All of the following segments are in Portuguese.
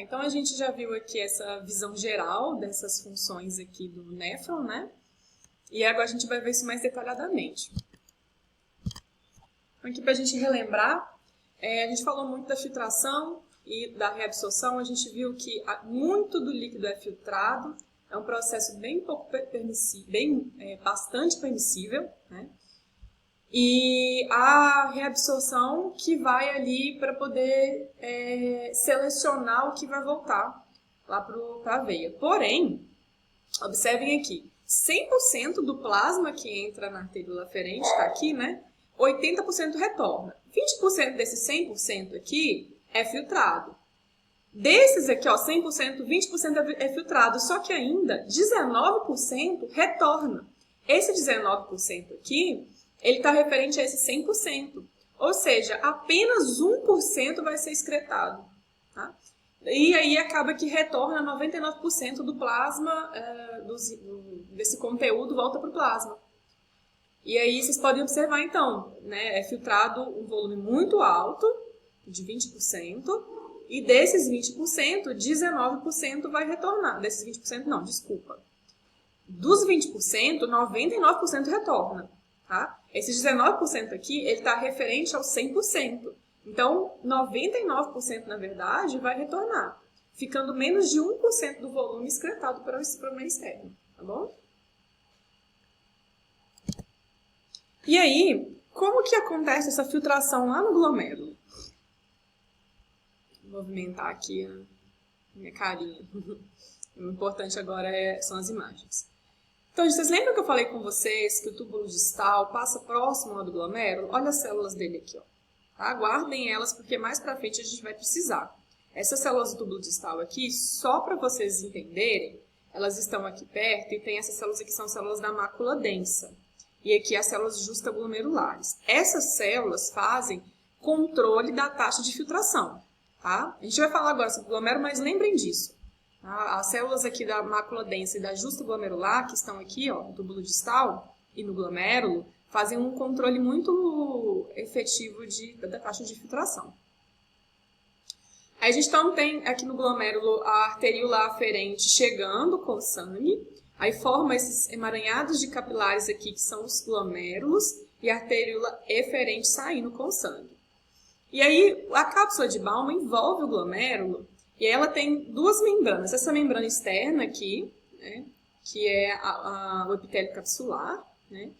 Então a gente já viu aqui essa visão geral dessas funções aqui do néfron, né? E agora a gente vai ver isso mais detalhadamente. Então, aqui para a gente relembrar, a gente falou muito da filtração e da reabsorção. A gente viu que muito do líquido é filtrado, é um processo bastante permissível, né? E a reabsorção que vai ali para poder selecionar o que vai voltar lá para a veia. Porém, observem aqui, 100% do plasma que entra na arteríola aferente, está aqui, né? 80% retorna. 20% desse 100% aqui é filtrado. Desses aqui, ó, 100%, 20% é filtrado, só que ainda 19% retorna. Esse 19% aqui, ele está referente a esse 100%. Ou seja, apenas 1% vai ser excretado. Tá? E aí acaba que retorna 99% do plasma, desse conteúdo volta para o plasma. E aí vocês podem observar então, né, é filtrado um volume muito alto, de 20%, e desses 20%, 19% vai retornar. Desses 20% não, desculpa. Dos 20%, 99% retorna. Tá? Esse 19% aqui, ele está referente ao 100%. Então, 99% na verdade vai retornar, ficando menos de 1% do volume excretado para o meio externo, tá bom? E aí, como que acontece essa filtração lá no glomérulo? Vou movimentar aqui a minha carinha. O importante agora são as imagens. Então, vocês lembram que eu falei com vocês que o túbulo distal passa próximo ao do glomérulo? Olha as células dele aqui, ó. Tá? Guardem elas porque mais pra frente a gente vai precisar. Essas células do túbulo distal aqui, só para vocês entenderem, elas estão aqui perto e tem essas células aqui que são células da mácula densa. E aqui as células justaglomerulares. Essas células fazem controle da taxa de filtração. Tá? A gente vai falar agora sobre o glomérulo, mas lembrem disso. Tá? As células aqui da mácula densa e da justa glomerular, que estão aqui, ó, no túbulo distal e no glomérulo, fazem um controle muito efetivo da taxa de filtração. Aí a gente então tem aqui no glomérulo a arteríola aferente chegando com o sangue, aí forma esses emaranhados de capilares aqui, que são os glomérulos, e a arteríola eferente saindo com o sangue. E aí a cápsula de Bowman envolve o glomérulo, e ela tem duas membranas. Essa membrana externa aqui, né, que é o epitélio capsular, né,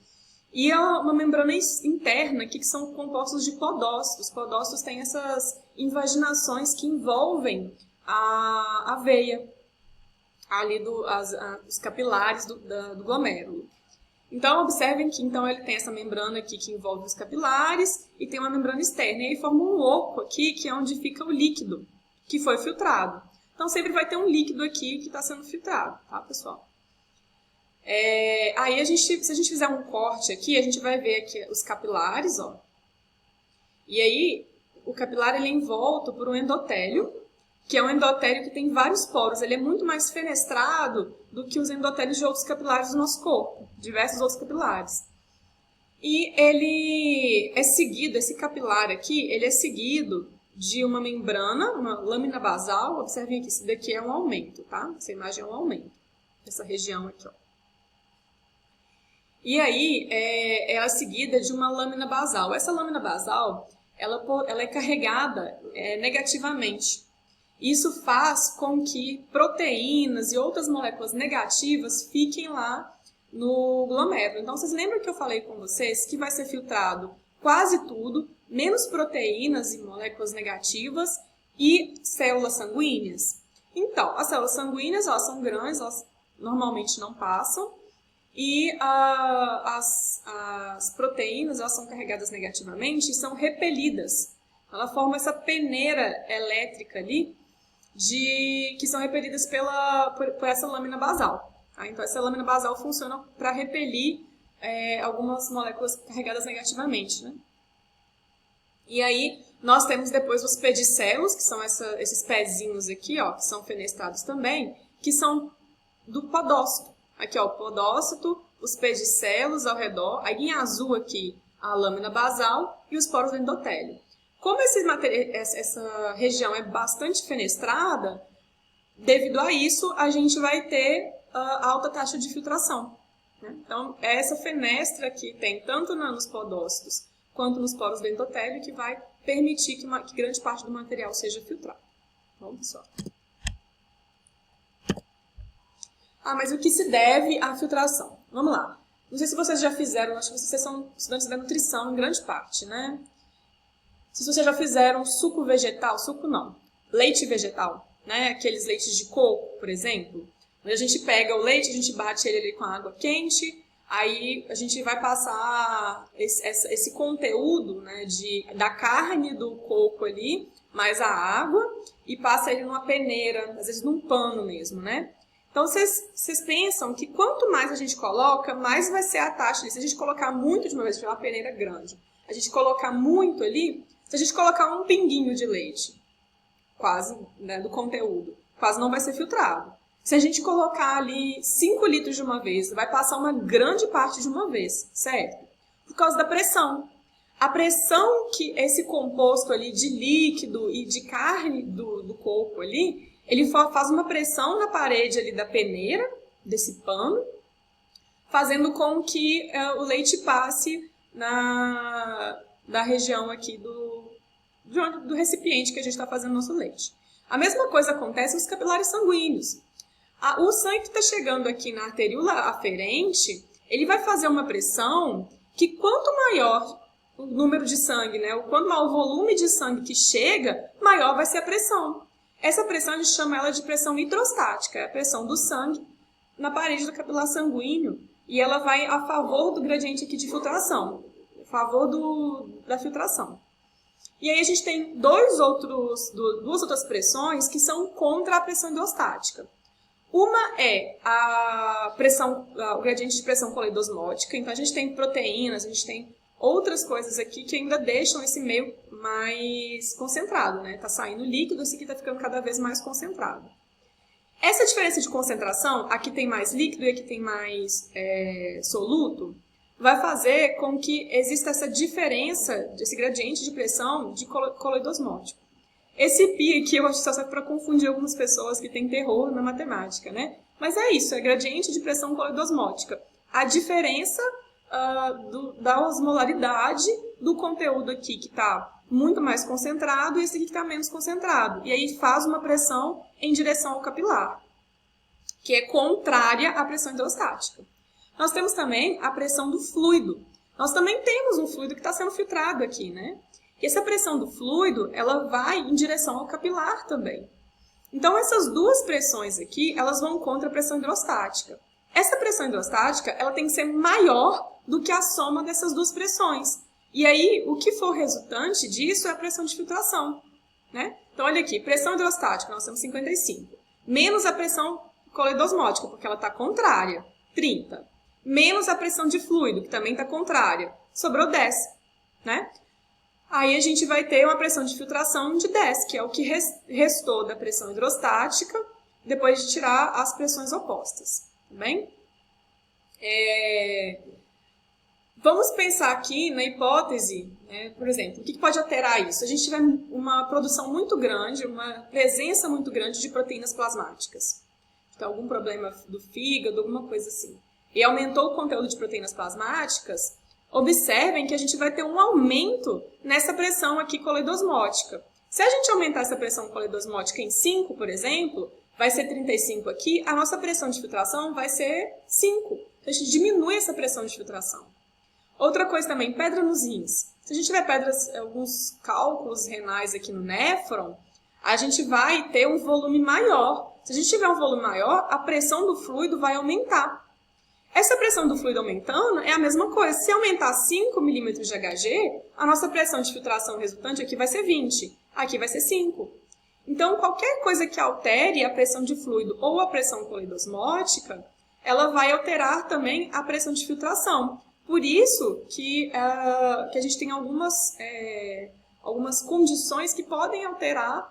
e uma membrana interna aqui, que são compostos de podócitos. Os podócitos têm essas invaginações que envolvem a veia, ali os capilares do glomérulo. Então, observem que então, ele tem essa membrana aqui que envolve os capilares e tem uma membrana externa. E aí forma um oco aqui, que é onde fica o líquido que foi filtrado. Então, sempre vai ter um líquido aqui que está sendo filtrado, tá, pessoal? Aí, se a gente fizer um corte aqui, a gente vai ver aqui os capilares, ó. E aí, o capilar ele é envolto por um endotélio, que é um endotélio que tem vários poros. Ele é muito mais fenestrado do que os endotélios de outros capilares do nosso corpo, diversos outros capilares. E ele é seguido, esse capilar aqui, ele é seguido de uma membrana, uma lâmina basal. Observem aqui, isso daqui é um aumento, tá? Essa imagem é um aumento, essa região aqui, ó. E aí, ela é seguida de uma lâmina basal. Essa lâmina basal, ela é carregada negativamente. Isso faz com que proteínas e outras moléculas negativas fiquem lá no glomérulo. Então, vocês lembram que eu falei com vocês que vai ser filtrado quase tudo, menos proteínas e moléculas negativas e células sanguíneas? Então, as células sanguíneas, elas são grandes, elas normalmente não passam. E as proteínas, elas são carregadas negativamente e são repelidas. Ela forma essa peneira elétrica ali, que são repelidas por essa lâmina basal. Tá? Então, essa lâmina basal funciona para repelir algumas moléculas carregadas negativamente. Né? E aí, nós temos depois os pedicelos, que são esses pezinhos aqui, ó, que são fenestrados também, que são do podócito. Aqui, ó, o podócito, os pedicelos ao redor, aí em azul aqui a lâmina basal e os poros do endotélio. Como essa região é bastante fenestrada, devido a isso, a gente vai ter alta taxa de filtração, né? Então, é essa fenestra que tem tanto nos podócitos quanto nos poros do endotélio que vai permitir que grande parte do material seja filtrado. Bom, pessoal. Mas o que se deve à filtração? Vamos lá. Não sei se vocês já fizeram, acho que vocês são estudantes da nutrição em grande parte, né? Se vocês já fizeram suco vegetal, suco não, leite vegetal, né? Aqueles leites de coco, por exemplo. Onde a gente pega o leite, a gente bate ele ali com a água quente, aí a gente vai passar esse conteúdo, né, da carne do coco ali, mais a água, e passa ele numa peneira, às vezes num pano mesmo, né? Então, vocês pensam que quanto mais a gente coloca, mais vai ser a taxa. Se a gente colocar muito de uma vez, uma peneira grande, a gente colocar muito ali, se a gente colocar um pinguinho de leite, quase, né, do conteúdo, quase não vai ser filtrado. Se a gente colocar ali 5 litros de uma vez, vai passar uma grande parte de uma vez, certo? Por causa da pressão. A pressão que esse composto ali de líquido e de carne do coco ali, ele faz uma pressão na parede ali da peneira, desse pano, fazendo com que o leite passe da região aqui do recipiente que a gente está fazendo nosso leite. A mesma coisa acontece nos capilares sanguíneos. O sangue que está chegando aqui na arteríola aferente, ele vai fazer uma pressão que quanto maior o número de sangue, né, quanto maior o volume de sangue que chega, maior vai ser a pressão. Essa pressão a gente chama ela de pressão hidrostática, é a pressão do sangue na parede do capilar sanguíneo, e ela vai a favor do gradiente aqui de filtração, a favor da filtração. E aí a gente tem duas outras pressões que são contra a pressão hidrostática. Uma é o gradiente de pressão coloidosmótica, então a gente tem proteínas, a gente tem outras coisas aqui que ainda deixam esse meio mais concentrado, né? Tá saindo líquido, esse aqui tá ficando cada vez mais concentrado. Essa diferença de concentração, aqui tem mais líquido e aqui tem mais soluto, vai fazer com que exista essa diferença, esse gradiente de pressão de coloidosmótico. Esse π aqui eu acho que só serve para confundir algumas pessoas que têm terror na matemática, né? Mas é isso, é gradiente de pressão coloidosmótica. A diferença da osmolaridade do conteúdo aqui que está muito mais concentrado e esse aqui que está menos concentrado. E aí faz uma pressão em direção ao capilar, que é contrária à pressão hidrostática. Nós temos também a pressão do fluido. Nós também temos um fluido que está sendo filtrado aqui, né? E essa pressão do fluido, ela vai em direção ao capilar também. Então, essas duas pressões aqui, elas vão contra a pressão hidrostática. Essa pressão hidrostática, ela tem que ser maior do que a soma dessas duas pressões. E aí, o que for resultante disso é a pressão de filtração, né? Então, olha aqui, pressão hidrostática, nós temos 55. Menos a pressão coloidosmótica, porque ela está contrária, 30. Menos a pressão de fluido, que também está contrária, sobrou 10, né? Aí a gente vai ter uma pressão de filtração de 10, que é o que restou da pressão hidrostática, depois de tirar as pressões opostas, tá bem? Vamos pensar aqui na hipótese, né, por exemplo, o que pode alterar isso? A gente tiver uma produção muito grande, uma presença muito grande de proteínas plasmáticas. Então, algum problema do fígado, alguma coisa assim. E aumentou o conteúdo de proteínas plasmáticas, observem que a gente vai ter um aumento nessa pressão aqui coloidosmótica. Se a gente aumentar essa pressão coloidosmótica em 5, por exemplo, vai ser 35 aqui, a nossa pressão de filtração vai ser 5. Então, a gente diminui essa pressão de filtração. Outra coisa também, pedra nos rins. Se a gente tiver alguns cálculos renais aqui no néfron, a gente vai ter um volume maior. Se a gente tiver um volume maior, a pressão do fluido vai aumentar. Essa pressão do fluido aumentando é a mesma coisa. Se aumentar 5 milímetros de Hg, a nossa pressão de filtração resultante aqui vai ser 20. Aqui vai ser 5. Então, qualquer coisa que altere a pressão de fluido ou a pressão coloidosmótica, ela vai alterar também a pressão de filtração. Por isso que a gente tem algumas condições que podem alterar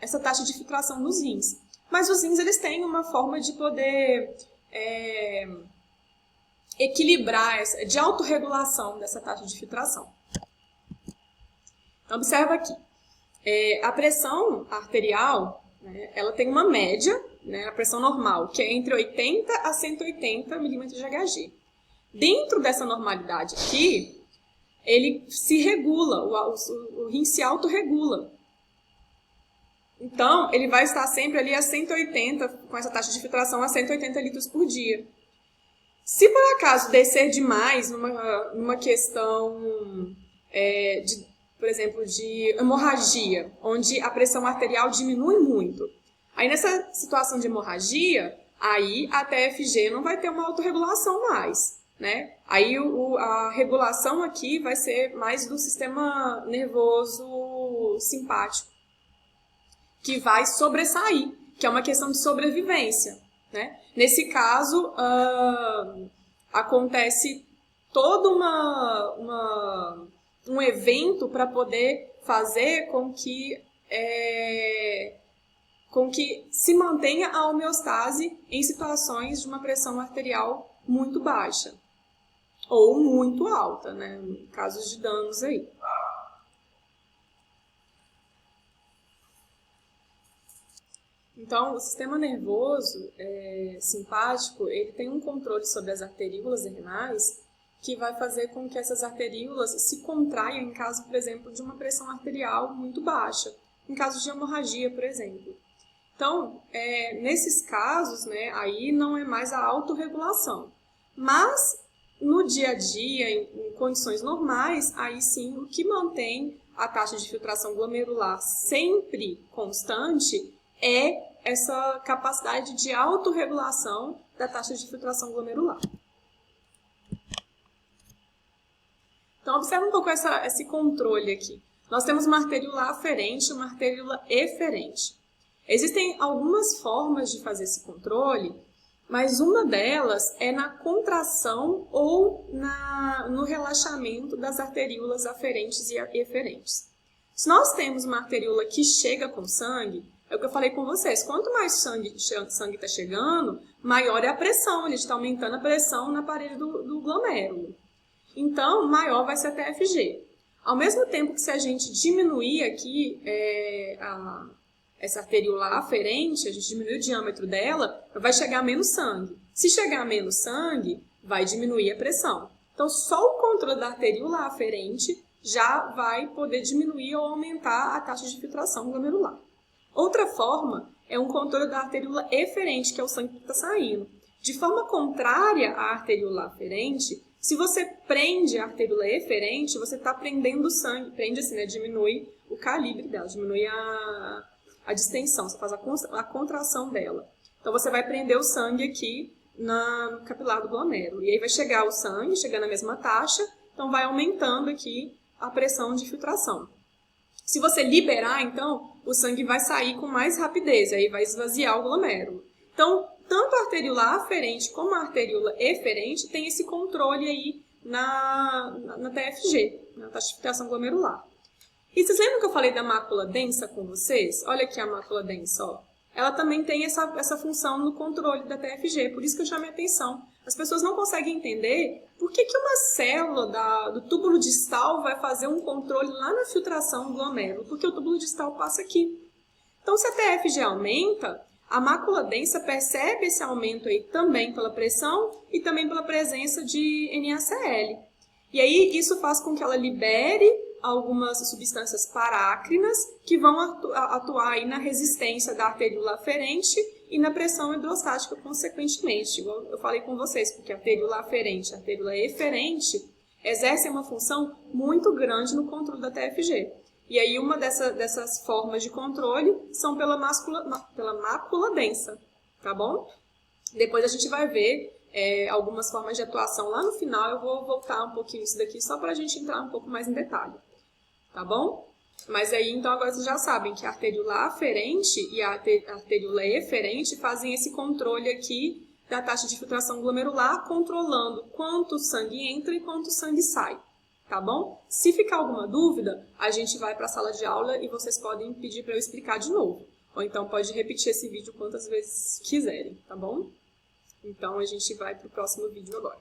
essa taxa de filtração nos rins. Mas os rins eles têm uma forma de poder equilibrar, de autorregulação dessa taxa de filtração. Então, observa aqui. A pressão arterial, né, ela tem uma média, né, a pressão normal, que é entre 80 a 180 milímetros de Hg. Dentro dessa normalidade aqui, ele se regula, o rim se autorregula. Então, ele vai estar sempre ali a 180, com essa taxa de filtração a 180 litros por dia. Se por acaso descer demais numa questão, por exemplo, de hemorragia, onde a pressão arterial diminui muito, aí nessa situação de hemorragia, aí a TFG não vai ter uma autorregulação mais, né? Aí a regulação aqui vai ser mais do sistema nervoso simpático, que vai sobressair, que é uma questão de sobrevivência, né? Nesse caso, acontece todo um evento para poder fazer com que se mantenha a homeostase em situações de uma pressão arterial muito baixa ou muito alta, né? Em casos de danos aí. Então, o sistema nervoso simpático, ele tem um controle sobre as arteríolas renais que vai fazer com que essas arteríolas se contraiam em caso, por exemplo, de uma pressão arterial muito baixa, em caso de hemorragia, por exemplo. Então, nesses casos, né, aí não é mais a autorregulação. Mas, no dia a dia, em condições normais, aí sim, o que mantém a taxa de filtração glomerular sempre constante é essa capacidade de autorregulação da taxa de filtração glomerular. Então, observa um pouco esse controle aqui. Nós temos uma arteríola aferente e uma arteríola eferente. Existem algumas formas de fazer esse controle, mas uma delas é na contração ou no relaxamento das arteríolas aferentes e eferentes. Se nós temos uma arteríola que chega com sangue, é o que eu falei com vocês, quanto mais sangue está chegando, maior é a pressão, ele está aumentando a pressão na parede do glomérulo. Então, maior vai ser a TFG. Ao mesmo tempo que se a gente diminuir aqui essa arteríola aferente, a gente diminuir o diâmetro dela, vai chegar menos sangue. Se chegar menos sangue, vai diminuir a pressão. Então, só o controle da arteríola aferente já vai poder diminuir ou aumentar a taxa de filtração glomerular. Outra forma é um controle da arteríola eferente, que é o sangue que está saindo. De forma contrária à arteríola aferente, se você prende a arteríola eferente, você está prendendo o sangue, prende assim, né? Diminui o calibre dela, diminui a distensão, você faz a contração dela. Então você vai prender o sangue aqui no capilar do glomérulo. E aí vai chegar o sangue, chegando na mesma taxa, então vai aumentando aqui a pressão de filtração. Se você liberar, então, o sangue vai sair com mais rapidez, aí vai esvaziar o glomérulo. Então, tanto a arteríola aferente como a arteríola eferente tem esse controle aí na TFG, na taxa de filtração glomerular. E vocês lembram que eu falei da mácula densa com vocês? Olha aqui a mácula densa, ó. Ela também tem essa função no controle da TFG, por isso que eu chamei a atenção. As pessoas não conseguem entender por que uma célula do túbulo distal vai fazer um controle lá na filtração do glomérulo, porque o túbulo distal passa aqui. Então, se a TFG aumenta, a mácula densa percebe esse aumento aí também pela pressão e também pela presença de NaCl. E aí, isso faz com que ela libere algumas substâncias parácrinas que vão atuar aí na resistência da arteríola aferente e na pressão hidrostática, consequentemente. Igual eu falei com vocês, porque a arteríola aferente e a arteríola eferente exercem uma função muito grande no controle da TFG. E aí uma dessas formas de controle são pela mácula densa, tá bom? Depois a gente vai ver algumas formas de atuação lá no final. Eu vou voltar um pouquinho isso daqui só para a gente entrar um pouco mais em detalhe, tá bom? Mas aí, então, agora vocês já sabem que a arteríola aferente e a arteríola eferente fazem esse controle aqui da taxa de filtração glomerular, controlando quanto sangue entra e quanto sangue sai, tá bom? Se ficar alguma dúvida, a gente vai para a sala de aula e vocês podem pedir para eu explicar de novo. Ou então pode repetir esse vídeo quantas vezes quiserem, tá bom? Então, a gente vai para o próximo vídeo agora.